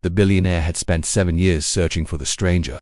The billionaire had spent 7 years searching for the stranger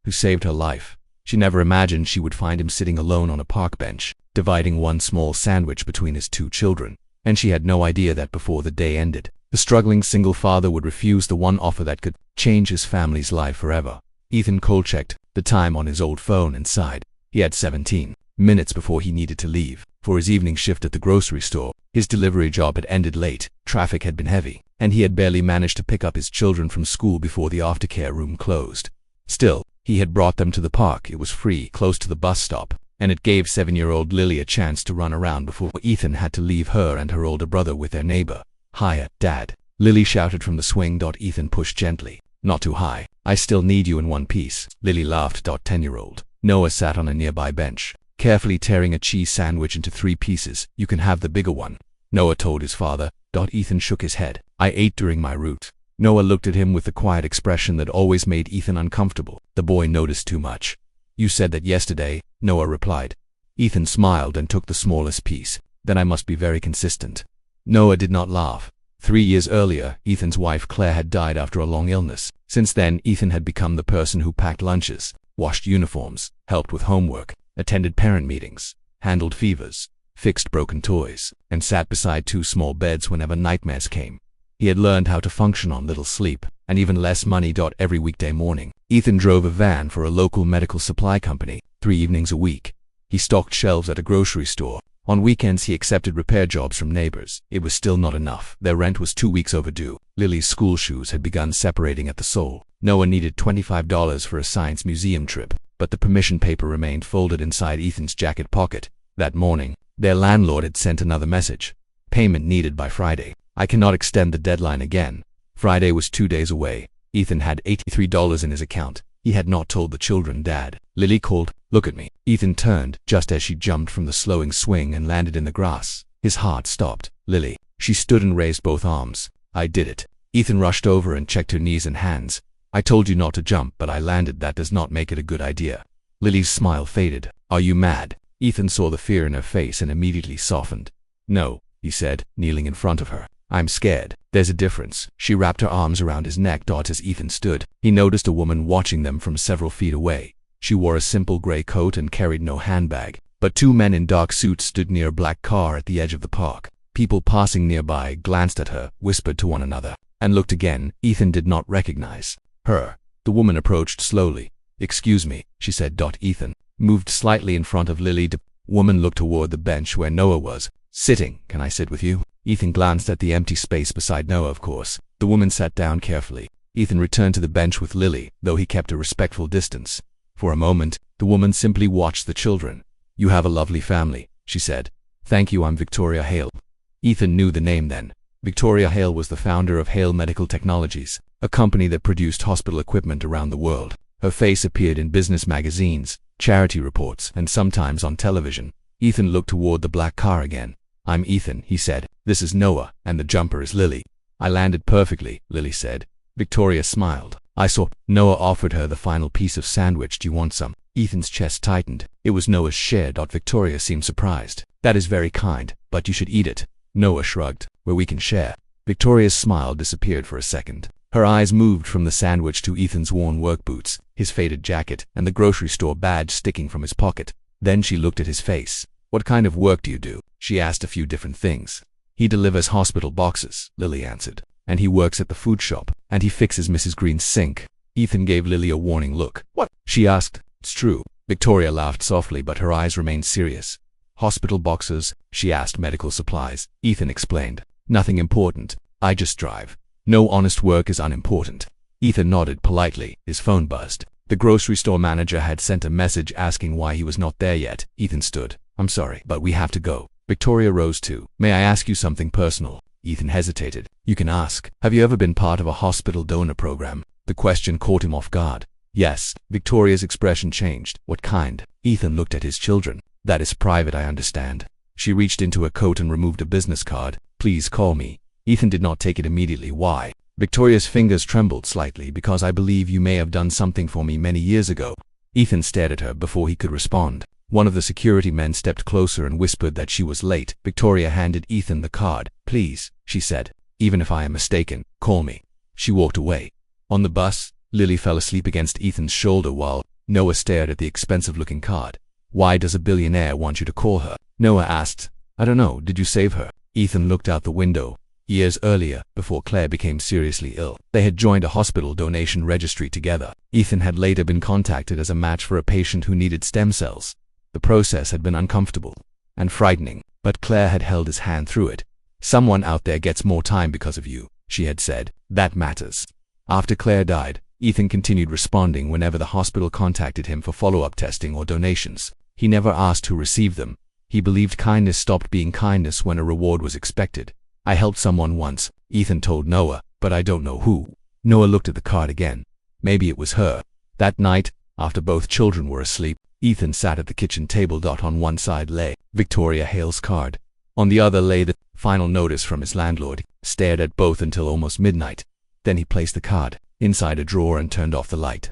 who saved her life. She never imagined she would find him sitting alone on a park bench, dividing one small sandwich between his 2 children. And she had no idea that before the day ended, the struggling single father would refuse the one offer that could change his family's life forever. Ethan cold-checked the time on his old phone and sighed. He had 17 minutes before he needed to leave for his evening shift at the grocery store. His delivery job had ended late, traffic had been heavy, and he had barely managed to pick up his children from school before the aftercare room closed. Still, he had brought them to the park. It was free, close to the bus stop, and it gave 7-year-old Lily a chance to run around before Ethan had to leave her and her older brother with their neighbor. "Hiya, Dad," Lily shouted from the swing. Ethan pushed gently. "Not too high. I still need you in one piece." Lily laughed. 10-year-old Noah sat on a nearby bench, carefully tearing a cheese sandwich into 3 pieces. "You can have the bigger one," Noah told his father. Ethan shook his head. "I ate during my route." Noah looked at him with the quiet expression that always made Ethan uncomfortable. The boy noticed too much. "You said that yesterday," Noah replied. Ethan smiled and took the smallest piece. "Then I must be very consistent." Noah did not laugh. 3 years earlier, Ethan's wife Claire had died after a long illness. Since then, Ethan had become the person who packed lunches, washed uniforms, helped with homework, attended parent meetings, handled fevers, fixed broken toys, and sat beside 2 small beds whenever nightmares came. He had learned how to function on little sleep and even less money. Every weekday morning, Ethan drove a van for a local medical supply company 3 evenings a week. He stocked shelves at a grocery store. On weekends, he accepted repair jobs from neighbors. It was still not enough. Their rent was 2 weeks overdue. Lily's school shoes had begun separating at the sole. Noah needed $25 for a science museum trip, but the permission paper remained folded inside Ethan's jacket pocket. That morning, their landlord had sent another message. "Payment needed by Friday. I cannot extend the deadline again." Friday was 2 days away. Ethan had $83 in his account. He had not told the children. "Dad," Lily called. "Look at me." Ethan turned just as she jumped from the slowing swing and landed in the grass. His heart stopped. "Lily." She stood and raised both arms. "I did it." Ethan rushed over and checked her knees and hands. "I told you not to jump, but I landed. That does not make it a good idea." Lily's smile faded. "Are you mad?" Ethan saw the fear in her face and immediately softened. "No," he said, kneeling in front of her. "I'm scared. There's a difference." She wrapped her arms around his neck. As Ethan stood, he noticed a woman watching them from several feet away. She wore a simple gray coat and carried no handbag, but 2 men in dark suits stood near a black car at the edge of the park. People passing nearby glanced at her, whispered to one another, and looked again. Ethan did not recognize her. The woman approached slowly. "Excuse me," she said. Ethan moved slightly in front of Lily. The woman looked toward the bench where Noah was sitting. "Can I sit with you?" Ethan glanced at the empty space beside Noah. "Of course." The woman sat down carefully. Ethan returned to the bench with Lily, though he kept a respectful distance. For a moment, the woman simply watched the children. "You have a lovely family," she said. "Thank you. I'm Victoria Hale." Ethan knew the name then. Victoria Hale was the founder of Hale Medical Technologies, a company that produced hospital equipment around the world. Her face appeared in business magazines, charity reports, and sometimes on television. Ethan looked toward the black car again. "I'm Ethan," he said. "This is Noah, and the jumper is Lily." "I landed perfectly," Lily said. Victoria smiled. "I saw." Noah offered her the final piece of sandwich. "Do you want some?" Ethan's chest tightened. It was Noah's share. Victoria seemed surprised. "That is very kind, but you should eat it." Noah shrugged. "Where we can share." Victoria's smile disappeared for a second. Her eyes moved from the sandwich to Ethan's worn work boots, his faded jacket, and the grocery store badge sticking from his pocket. Then she looked at his face. "What kind of work do you do?" She asked a few different things. "He delivers hospital boxes," Lily answered. "And he works at the food shop. And he fixes Mrs. Green's sink." Ethan gave Lily a warning look. "What?" she asked. "It's true." Victoria laughed softly, but her eyes remained serious. "Hospital boxes?" she asked. "Medical supplies," Ethan explained. "Nothing important. I just drive. No honest work is unimportant." Ethan nodded politely. His phone buzzed. The grocery store manager had sent a message asking why he was not there yet. Ethan stood. "I'm sorry, but we have to go." Victoria rose too. "May I ask you something personal?" Ethan hesitated. "You can ask. Have you ever been part of a hospital donor program?" The question caught him off guard. "Yes." Victoria's expression changed. "What kind?" Ethan looked at his children. "That is private, I understand." She reached into her coat and removed a business card. "Please call me." Ethan did not take it immediately. "Why?" Victoria's fingers trembled slightly. "Because I believe you may have done something for me many years ago." Ethan stared at her before he could respond. One of the security men stepped closer and whispered that she was late. Victoria handed Ethan the card. "Please," she said, "even if I am mistaken, call me." She walked away. On the bus, Lily fell asleep against Ethan's shoulder while Noah stared at the expensive-looking card. Why does a billionaire want you to call her? Noah asked. I don't know, did you save her? Ethan looked out the window. Years earlier, before Claire became seriously ill, they had joined a hospital donation registry together. Ethan had later been contacted as a match for a patient who needed stem cells. The process had been uncomfortable and frightening, but Claire had held his hand through it. Someone out there gets more time because of you, she had said. That matters. After Claire died, Ethan continued responding whenever the hospital contacted him for follow-up testing or donations. He never asked who received them. He believed kindness stopped being kindness when a reward was expected. I helped someone once, Ethan told Noah, but I don't know who. Noah looked at the card again. Maybe it was her. That night, after both children were asleep, Ethan sat at the kitchen table. On one side lay Victoria Hale's card. On the other lay the final notice from his landlord. He stared at both until almost midnight. Then he placed the card inside a drawer and turned off the light.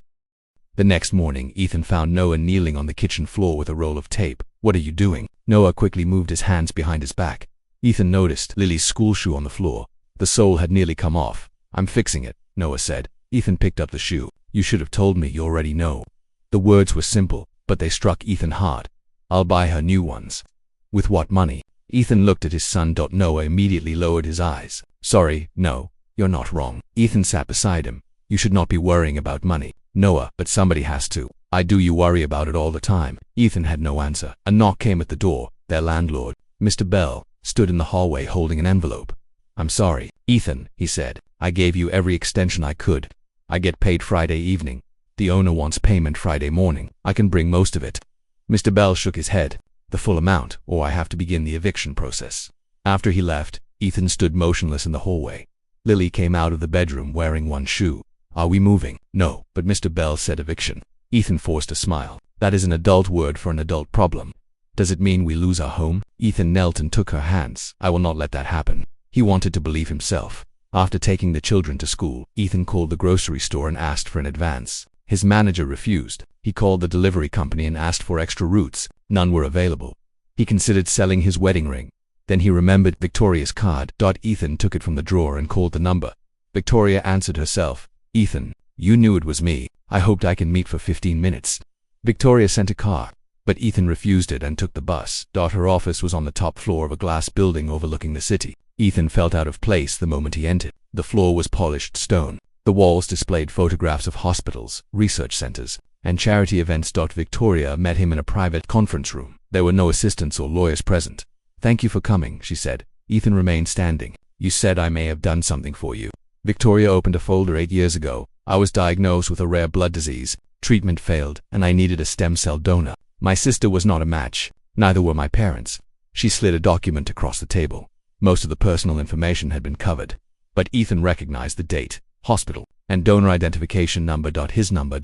The next morning, Ethan found Noah kneeling on the kitchen floor with a roll of tape. What are you doing? Noah quickly moved his hands behind his back. Ethan noticed Lily's school shoe on the floor. The sole had nearly come off. I'm fixing it, Noah said. Ethan picked up the shoe. You should have told me, you already know. The words were simple, but they struck Ethan hard. I'll buy her new ones. With what money? Ethan looked at his son. Noah immediately lowered his eyes. Sorry, no, you're not wrong. Ethan sat beside him. You should not be worrying about money, Noah, but somebody has to. I do. You worry about it all the time. Ethan had no answer. A knock came at the door. Their landlord, Mr. Bell, stood in the hallway holding an envelope. I'm sorry, Ethan, he said. I gave you every extension I could. I get paid Friday evening. The owner wants payment Friday morning. I can bring most of it. Mr. Bell shook his head. The full amount, or I have to begin the eviction process. After he left, Ethan stood motionless in the hallway. Lily came out of the bedroom wearing one shoe. Are we moving? No, but Mr. Bell said eviction. Ethan forced a smile. That is an adult word for an adult problem. Does it mean we lose our home? Ethan knelt and took her hands. I will not let that happen. He wanted to believe himself. After taking the children to school, Ethan called the grocery store and asked for an advance. His manager refused. He called the delivery company and asked for extra routes. None were available. He considered selling his wedding ring. Then he remembered Victoria's card. Ethan took it from the drawer and called the number. Victoria answered herself. Ethan, you knew it was me. I hoped I can meet for 15 minutes. Victoria sent a car, but Ethan refused it and took the bus. Her office was on the top floor of a glass building overlooking the city. Ethan felt out of place the moment he entered. The floor was polished stone. The walls displayed photographs of hospitals, research centers, and charity events. Victoria met him in a private conference room. There were no assistants or lawyers present. Thank you for coming, she said. Ethan remained standing. You said I may have done something for you. Victoria opened a folder. 8 years ago, I was diagnosed with a rare blood disease. Treatment failed, and I needed a stem cell donor. My sister was not a match. Neither were my parents. She slid a document across the table. Most of the personal information had been covered, but Ethan recognized the date, hospital, and donor identification number. His number.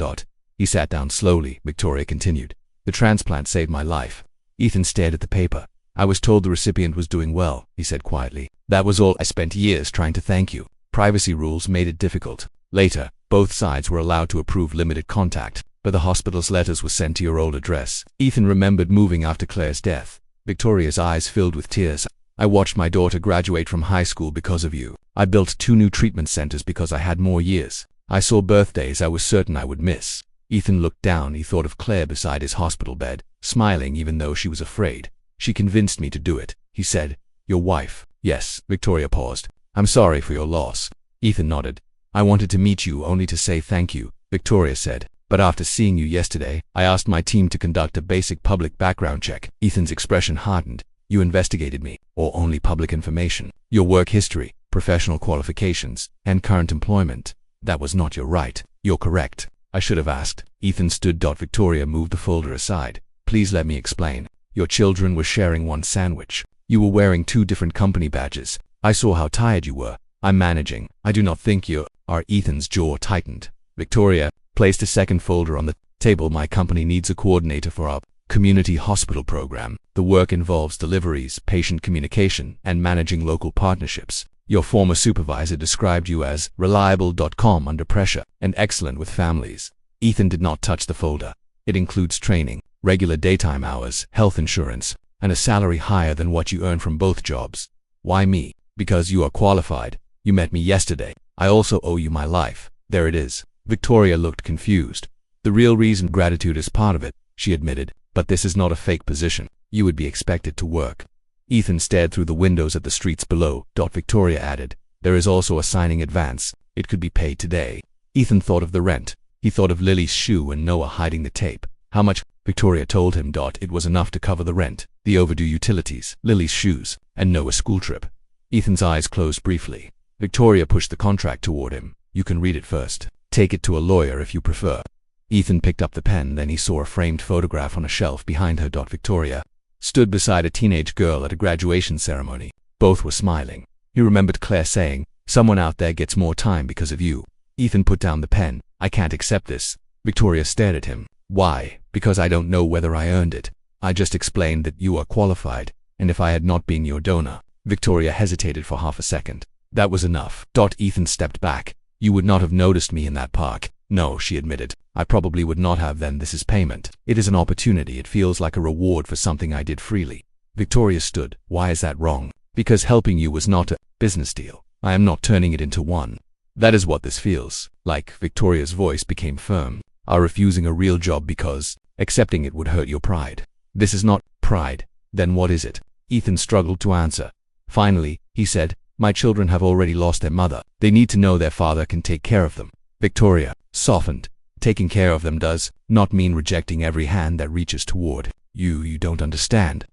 He sat down slowly. Victoria continued. The transplant saved my life. Ethan stared at the paper. I was told the recipient was doing well, he said quietly. That was all. I spent years trying to thank you. Privacy rules made it difficult. Later, both sides were allowed to approve limited contact, but the hospital's letters were sent to your old address. Ethan remembered moving after Claire's death. Victoria's eyes filled with tears. I watched my daughter graduate from high school because of you. I built 2 new treatment centers because I had more years. I saw birthdays I was certain I would miss. Ethan looked down. He thought of Claire beside his hospital bed, smiling even though she was afraid. She convinced me to do it, he said. Your wife? Yes. Victoria paused. I'm sorry for your loss. Ethan nodded. I wanted to meet you only to say thank you, Victoria said. But after seeing you yesterday, I asked my team to conduct a basic public background check. Ethan's expression hardened. You investigated me, or only public information? Your work history, professional qualifications, and current employment. That was not your right. You're correct. I should have asked. Ethan stood. Victoria moved the folder aside. Please let me explain. Your children were sharing one sandwich. You were wearing 2 different company badges. I saw how tired you were. I'm managing. I do not think you are. Ethan's jaw tightened. Victoria placed a second folder on the table. My company needs a coordinator for our community hospital program. The work involves deliveries, patient communication, and managing local partnerships. Your former supervisor described you as reliable. Under pressure, and excellent with families. Ethan did not touch the folder. It includes training, regular daytime hours, health insurance, and a salary higher than what you earn from both jobs. Why me? Because you are qualified. You met me yesterday. I also owe you my life. There it is. Victoria looked confused. The real reason gratitude is part of it, she admitted, but this is not a fake position. You would be expected to work. Ethan stared through the windows at the streets below. Victoria added, there is also a signing advance. It could be paid today. Ethan thought of the rent. He thought of Lily's shoe and Noah hiding the tape. How much? Victoria told him. It was enough to cover the rent, the overdue utilities, Lily's shoes, and Noah's school trip. Ethan's eyes closed briefly. Victoria pushed the contract toward him. You can read it first. Take it to a lawyer if you prefer. Ethan picked up the pen, then he saw a framed photograph on a shelf behind her. Victoria stood beside a teenage girl at a graduation ceremony. Both were smiling. He remembered Claire saying, someone out there gets more time because of you. Ethan put down the pen. I can't accept this. Victoria stared at him. Why? Because I don't know whether I earned it. I just explained that you are qualified, and if I had not been your donor. Victoria hesitated for half a second. That was enough. Ethan stepped back. You would not have noticed me in that park. No, she admitted. I probably would not have. Then this is payment. It is an opportunity. It feels like a reward for something I did freely. Victoria stood. Why is that wrong? Because helping you was not a business deal. I am not turning it into one. That is what this feels like. Victoria's voice became firm. Are refusing a real job because accepting it would hurt your pride. This is not pride. Then what is it? Ethan struggled to answer. Finally, he said, my children have already lost their mother. They need to know their father can take care of them. Victoria softened. Taking care of them does not mean rejecting every hand that reaches toward you. You don't understand.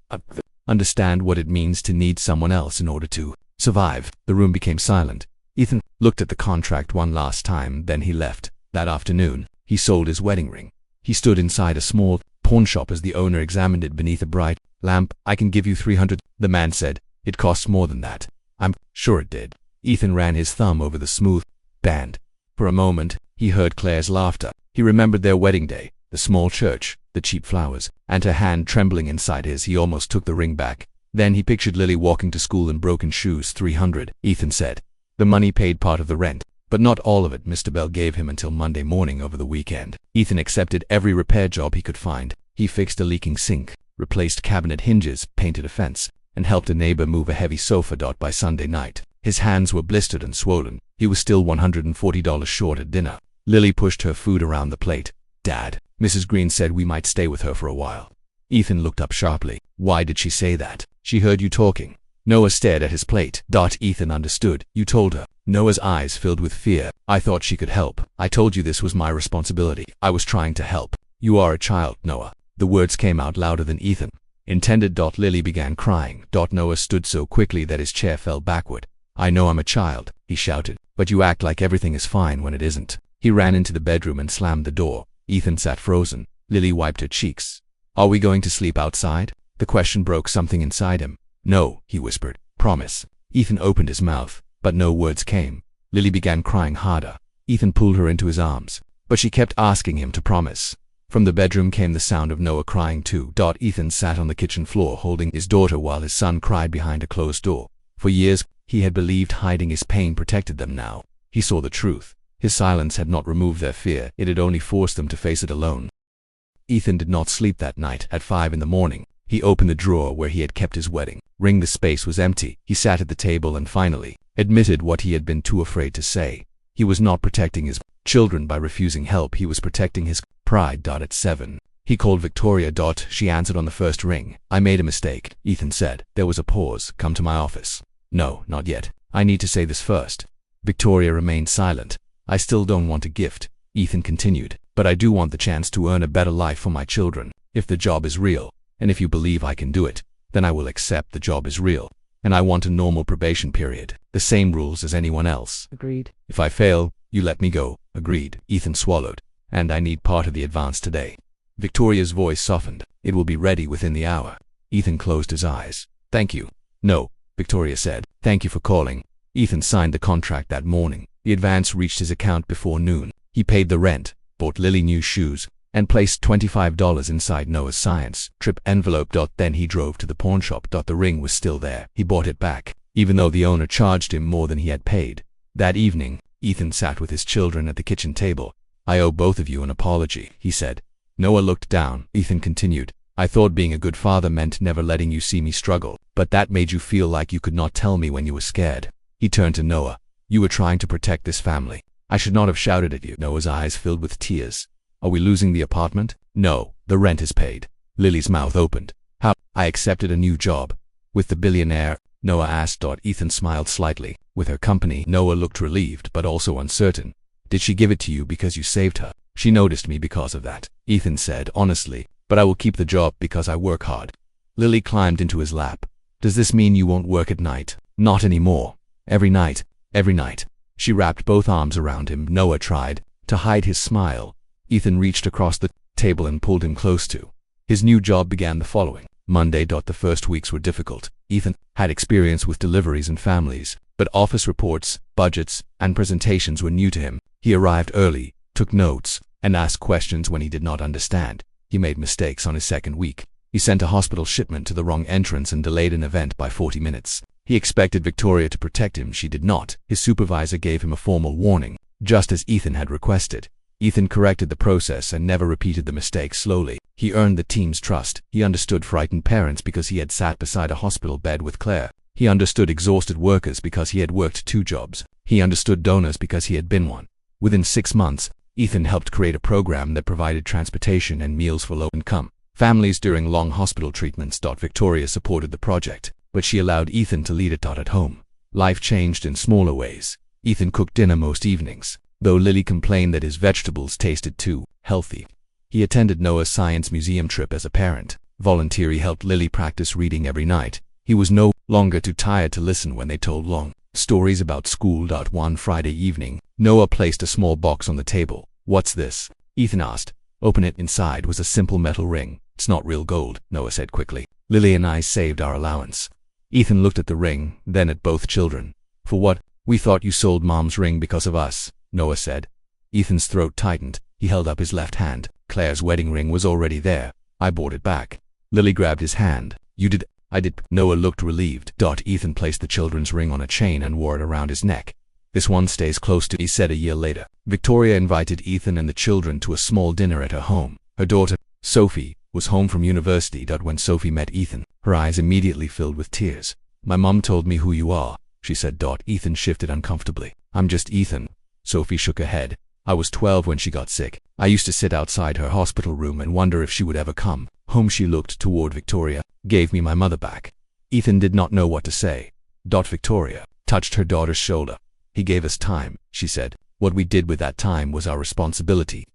Understand what it means to need someone else in order to survive. The room became silent. Ethan looked at the contract one last time, then he left. That afternoon, he sold his wedding ring. He stood inside a small pawn shop as the owner examined it beneath a bright lamp. I can give you $300, the man said. It costs more than that. I'm sure it did. Ethan ran his thumb over the smooth band. For a moment, he heard Claire's laughter. He remembered their wedding day, the small church, the cheap flowers, and her hand trembling inside his. He almost took the ring back. Then he pictured Lily walking to school in broken shoes. $300, Ethan said. The money paid part of the rent, but not all of it. Mr. Bell gave him until Monday morning over the weekend. Ethan accepted every repair job he could find. He fixed a leaking sink, replaced cabinet hinges, painted a fence, and helped a neighbor move a heavy sofa. By Sunday night, his hands were blistered and swollen. He was still $140 short at dinner. Lily pushed her food around the plate. Dad, Mrs. Green said we might stay with her for a while. Ethan looked up sharply. Why did she say that? She heard you talking. Noah stared at his plate. Ethan understood. You told her. Noah's eyes filled with fear. I thought she could help. I told you this was my responsibility. I was trying to help. You are a child, Noah. The words came out louder than Ethan intended. Lily began crying. Noah stood so quickly that his chair fell backward. I know I'm a child, he shouted, but you act like everything is fine when it isn't. He ran into the bedroom and slammed the door. Ethan sat frozen. Lily wiped her cheeks. Are we going to sleep outside? The question broke something inside him. No, he whispered. Promise. Ethan opened his mouth, but no words came. Lily began crying harder. Ethan pulled her into his arms, but she kept asking him to promise. From the bedroom came the sound of Noah crying too. Ethan sat on the kitchen floor holding his daughter while his son cried behind a closed door. For years, he had believed hiding his pain protected them. Now, he saw the truth. His silence had not removed their fear, it had only forced them to face it alone. Ethan did not sleep that night. At 5 in the morning, he opened the drawer where he had kept his wedding ring. The space was empty. He sat at the table and finally admitted what he had been too afraid to say. He was not protecting his children by refusing help, he was protecting his pride. At 7, he called Victoria. She answered on the first ring. I made a mistake, Ethan said. There was a pause. Come to my office. No, not yet. I need to say this first. Victoria remained silent. I still don't want a gift, Ethan continued, but I do want the chance to earn a better life for my children. If the job is real, and if you believe I can do it, then I will accept the job is real. And I want a normal probation period, the same rules as anyone else. Agreed. If I fail, you let me go. Agreed. Ethan swallowed. And I need part of the advance today. Victoria's voice softened. It will be ready within the hour. Ethan closed his eyes. Thank you. No, Victoria said. Thank you for calling. Ethan signed the contract that morning. The advance reached his account before noon. He paid the rent, bought Lily new shoes, and placed $25 inside Noah's science trip envelope. Then he drove to the pawn shop. The ring was still there. He bought it back, even though the owner charged him more than he had paid. That evening, Ethan sat with his children at the kitchen table. I owe both of you an apology, he said. Noah looked down. Ethan continued. I thought being a good father meant never letting you see me struggle, but that made you feel like you could not tell me when you were scared. He turned to Noah. You were trying to protect this family. I should not have shouted at you. Noah's eyes filled with tears. Are we losing the apartment? No, the rent is paid. Lily's mouth opened. How? I accepted a new job. With the Billionaire? Noah asked. Ethan smiled slightly. With her company. Noah looked relieved but also uncertain. Did she give it to you because you saved her? She noticed me because of that, Ethan said honestly, but I will keep the job because I work hard. Lily climbed into his lap. Does this mean you won't work at night? Not anymore. Every night. Every night. She wrapped both arms around him. Noah tried to hide his smile. Ethan reached across the table and pulled him close to. His new job began the following Monday. The first weeks were difficult. Ethan had experience with deliveries and families, but office reports, budgets, and presentations were new to him. He arrived early, took notes, and asked questions when he did not understand. He made mistakes on his second week. He sent a hospital shipment to the wrong entrance and delayed an event by 40 minutes. He expected Victoria to protect him. She did not. His supervisor gave him a formal warning, just as Ethan had requested. Ethan corrected the process and never repeated the mistake. Slowly, he earned the team's trust. He understood frightened parents because he had sat beside a hospital bed with Claire. He understood exhausted workers because he had worked 2 jobs. He understood donors because he had been one. Within 6 months, Ethan helped create a program that provided transportation and meals for low-income families during long hospital treatments. Victoria supported the project, but she allowed Ethan to lead it. At home, life changed in smaller ways. Ethan cooked dinner most evenings, though Lily complained that his vegetables tasted too healthy. He attended Noah's science museum trip as a parent. Volunteer helped Lily practice reading every night. He was no longer too tired to listen when they told long stories about school. One Friday evening, Noah placed a small box on the table. What's this? Ethan asked. Open it. Inside was a simple metal ring. It's not real gold, Noah said quickly. Lily and I saved our allowance. Ethan looked at the ring, then at both children. For what? We thought you sold Mom's ring because of us, Noah said. Ethan's throat tightened. He held up his left hand. Claire's wedding ring was already there. I bought it back. Lily grabbed his hand. You did? I did. Noah looked relieved. Ethan placed the children's ring on a chain and wore it around his neck. This one stays close to, he said a year later. Victoria invited Ethan and the children to a small dinner at her home. Her daughter, Sophie, was home from university. When Sophie met Ethan, her eyes immediately filled with tears. My mom told me who you are, she said. Ethan shifted uncomfortably. I'm just Ethan. Sophie shook her head. I was 12 when she got sick. I used to sit outside her hospital room and wonder if she would ever come home. She looked toward Victoria. Gave me my mother back. Ethan did not know what to say. Victoria touched her daughter's shoulder. He gave us time, she said. What we did with that time was our responsibility.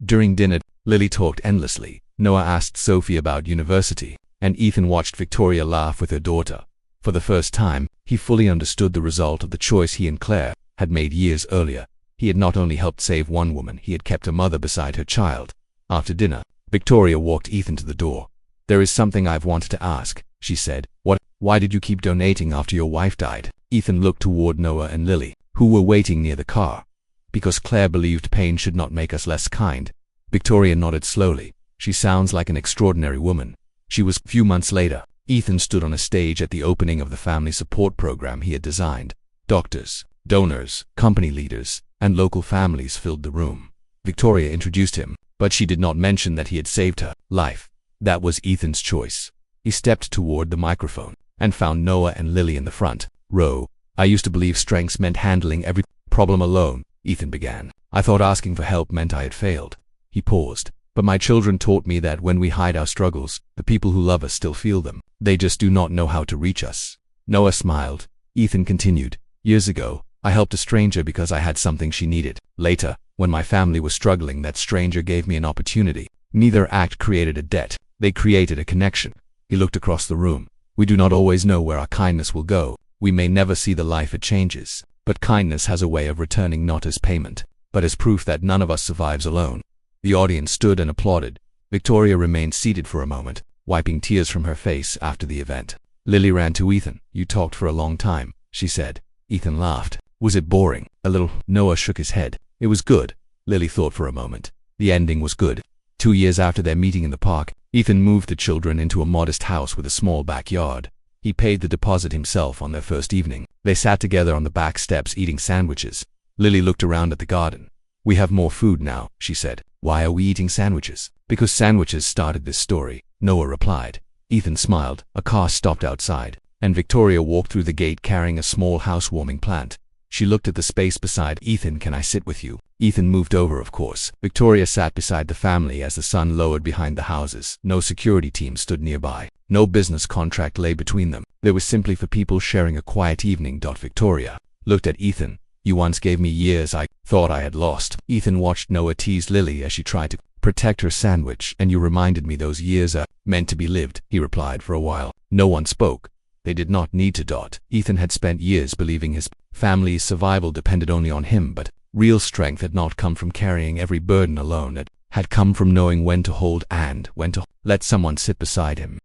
During dinner, Lily talked endlessly. Noah asked Sophie about university, and Ethan watched Victoria laugh with her daughter. For the first time, he fully understood the result of the choice he and Claire had made years earlier. He had not only helped save one woman, he had kept a mother beside her child. After dinner, Victoria walked Ethan to the door. There is something I've wanted to ask, she said. What? Why did you keep donating after your wife died? Ethan looked toward Noah and Lily, who were waiting near the car. Because Claire believed pain should not make us less kind. Victoria nodded slowly. She sounds like an extraordinary woman. She was. Few months later, Ethan stood on a stage at the opening of the family support program he had designed. Doctors, donors, company leaders, and local families filled the room. Victoria introduced him, but she did not mention that he had saved her life. That was Ethan's choice. He stepped toward the microphone and found Noah and Lily in the front row. I used to believe strengths meant handling every problem alone, Ethan began. I thought asking for help meant I had failed. He paused. But my children taught me that when we hide our struggles, the people who love us still feel them. They just do not know how to reach us. Noah smiled. Ethan continued. Years ago, I helped a stranger because I had something she needed. Later, when my family was struggling, that stranger gave me an opportunity. Neither act created a debt. They created a connection. He looked across the room. We do not always know where our kindness will go. We may never see the life it changes. But kindness has a way of returning not as payment, but as proof that none of us survives alone. The audience stood and applauded. Victoria remained seated for a moment, wiping tears from her face after the event. Lily ran to Ethan. You talked for a long time, she said. Ethan laughed. Was it boring? A little. Noah shook his head. It was good. Lily thought for a moment. The ending was good. 2 years after their meeting in the park, Ethan moved the children into a modest house with a small backyard. He paid the deposit himself on their first evening. They sat together on the back steps eating sandwiches. Lily looked around at the garden. We have more food now, she said. Why are we eating sandwiches? Because sandwiches started this story, Noah replied. Ethan smiled. A car stopped outside, and Victoria walked through the gate carrying a small housewarming plant. She looked at the space beside Ethan. Can I sit with you? Ethan moved over, of course. Victoria sat beside the family as the sun lowered behind the houses. No security team stood nearby. No business contract lay between them. They were simply for people sharing a quiet evening. Victoria looked at Ethan. You once gave me years I thought I had lost. Ethan watched Noah tease Lily as she tried to protect her sandwich. And you reminded me those years are meant to be lived, he replied. For a while, no one spoke. They did not need to. Ethan had spent years believing his family's survival depended only on him, but real strength had not come from carrying every burden alone. It had come from knowing when to hold and when to let someone sit beside him.